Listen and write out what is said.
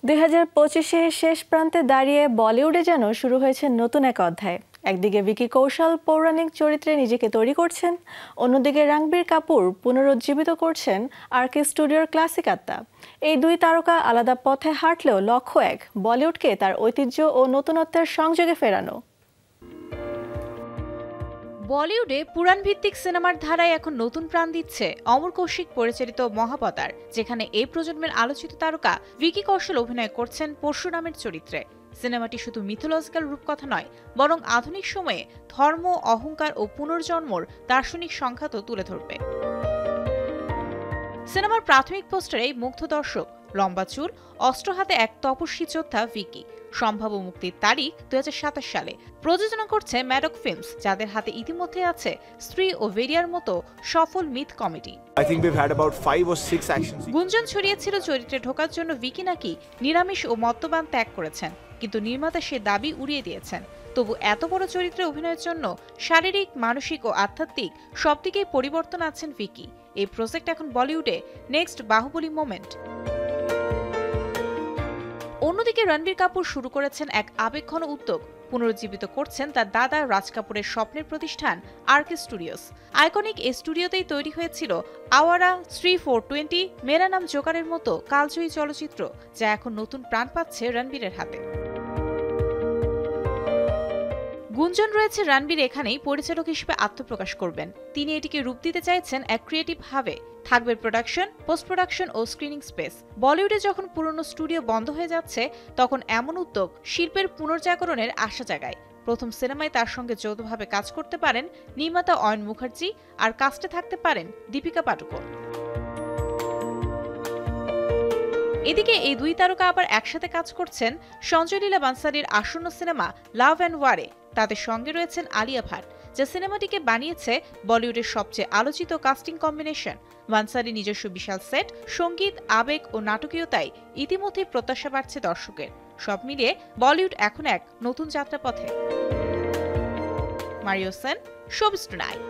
2025-এ শেষ প্রান্তে দাঁড়িয়ে বলিউডে যেন শুরু হয়েছে নতুন এক অধ্যায়। একদিকে ভিকি কৌশল পৌরাণিক চরিত্রে নিজেকে তৈরি করছেন, অন্যদিকে রণবীর কাপুর পুনরুজ্জীবিত করছেন আরকে স্টুডিওর ক্লাসিক আত্মা। এই দুই তারকা আলাদা পথে হাঁটলেও লক্ষ্য এক, বলিউডকে তার ঐতিহ্য ও নতুনত্বের সংযোগে ফেরানো। বলিউডে পুরাণ ভিত্তিক সিনেমার ধারায় এখন নতুন প্রাণ দিচ্ছে অমর কৌশিক পরিচালিত মহাবতার, যেখানে এই প্রজন্মের আলোচিত তারকা ভিকি কৌশল অভিনয় করছেন পরশুরামের চরিত্রে। সিনেমাটি শুধু মিথোলজিক্যাল রূপকথা নয়, বরং আধুনিক সময়ে ধর্ম, অহংকার ও পুনর্জন্মর দার্শনিক সংখ্যাতও তুলে ধরবে। সিনেমার প্রাথমিক পোস্টারে মুগ্ধ দর্শক, লম্বা চুল, অস্ত্র হাতে এক তপস্বী যোদ্ধা ভিকি। সম্ভাব্য মুক্তির তারিখ 2027 সালে। প্রযোজনা করছে ম্যাডক ফিল্মস, যাদের হাতে ইতিমধ্যে আছে স্ত্রী ও ভেরিয়ার মতো সফল মিথ কমেডি। গুঞ্জন ছড়িয়েছিল চরিত্রে ঢোকার জন্য ভিকি নাকি নিরামিষ ও মদ্যপান ত্যাগ করেছেন, কিন্তু নির্মাতা সে দাবি উড়িয়ে দিয়েছেন। তবু এত বড় চরিত্রে অভিনয়ের জন্য শারীরিক, মানসিক ও আধ্যাত্মিক সব দিকেই পরিবর্তন আছেন ভিকি। এই প্রজেক্ট এখন বলিউডে নেক্সট বাহুবলী মোমেন্ট। অন্যদিকে রণবীর কাপুর শুরু করেছেন এক আবেগঘন উদ্যোগ, পুনরুজ্জীবিত করছেন তার দাদা রাজ কাপুরের স্বপ্নের প্রতিষ্ঠান আরকে স্টুডিওস। আইকনিক এই স্টুডিওতেই তৈরি হয়েছিল আওয়ারা, শ্রী 420, মেরা নাম জোকারের মতো কালজয়ী চলচ্চিত্র, যা এখন নতুন প্রাণ পাচ্ছে রণবীরের হাতে। গুঞ্জন রয়েছে রণবীর এখানেই পরিচালক হিসেবে আত্মপ্রকাশ করবেন। তিনি এটিকে রূপ দিতে চাইছেন এক ক্রিয়েটিভ ভাবে। থাকবে প্রোডাকশন, পোস্ট প্রোডাকশন ও স্ক্রিনিং স্পেস। বলিউডে যখন পুরনো স্টুডিও বন্ধ হয়ে যাচ্ছে, তখন এমন উদ্যোগ শিল্পের পুনর্জাগরণের আশা জাগায়। প্রথম সিনেমায় তার সঙ্গে যৌথভাবে কাজ করতে পারেন নির্মাতা অয়ন মুখার্জি, আর কাস্টে থাকতে পারেন দীপিকা পাডুকোন। এদিকে এই দুই তারকা আবার একসাথে কাজ করছেন সঞ্জয় লীলা বানসারির আসন্ন সিনেমা লাভ অ্যান্ড ওয়ারে। তাদের সঙ্গে রয়েছেন আলিয়া ভাট, যা সিনেমাটিকে বানিয়েছে বলিউডের সবচেয়ে আলোচিত কাস্টিং কম্বিনেশন। বানসারি নিজস্ব বিশাল সেট, সঙ্গীত, আবেগ ও নাটকীয়তায় ইতিমধ্যেই প্রত্যাশা বাড়ছে দর্শকের। সব মিলিয়ে বলিউড এখন এক নতুন যাত্রাপথে। Mario Sen, showbiz tonight.